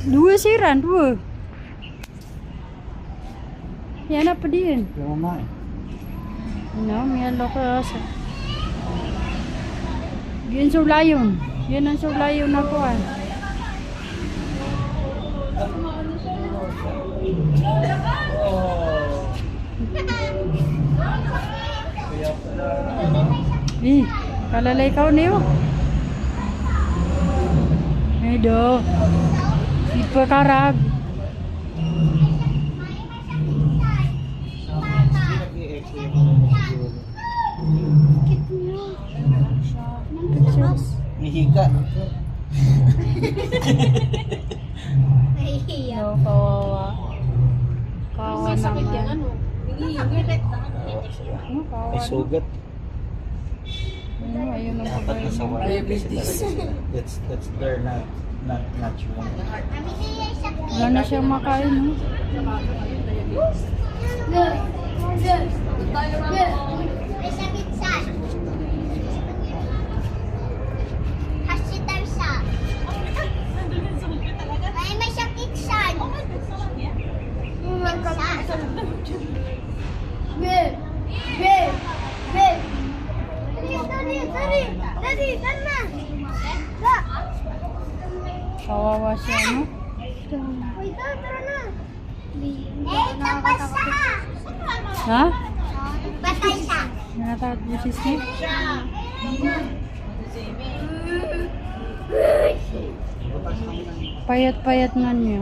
Dua siran, dua. Yan apa dia? Yung mama eh. No, may lokas. Yan sulayon. Yan ang sulayon na ko ah. Kalalay kau niyo. Aduh. Tipe karag. Hihiga. No, kawawa. Kawawa naman. May sugat. Ayun ang Dapat pagkain. nasa diabetes. That's there not natural. Wala na siyang makain. No? May sakit siya. Hospital siya. May sakit siya. Kawawa siya, no? Tapos siya. Ha? Patay siya. Nakatakot mo si Steve? Payat-payat na niya.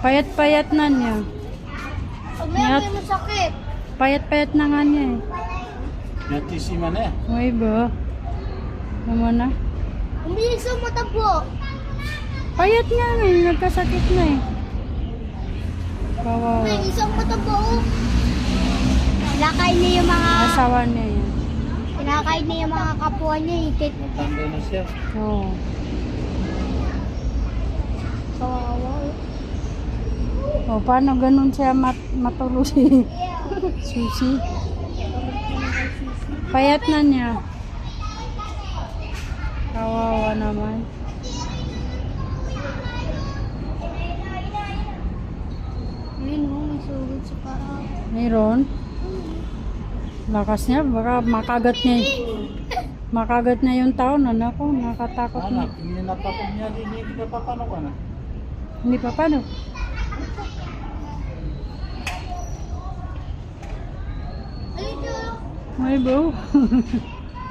Payat-payat na niya. Pag may masakit. Payat-payat na nga niya eh. Natisima na eh. Uy ba? Naman na. Umilig sa matabo. Payat nga eh. Nagkasakit na eh. Kawawa. May isang matabo. Kinakain niya yung mga... Asawa niya yan. Kinakain niya yung mga kapwa niya. Matanda na siya. Oo. Kawawa. O, paano ganun siya matulog si Susi? Payat na niya. Kawawa naman. Ayun o, may sugod sa parang. Mayroon. Lakas niya, baka makagat niya yung tao na. Naku, nakatakot na. Anak, hindi natakot niya. Hindi ka pa paano ka na? Hindi pa paano? Ayun o. Ay, bro.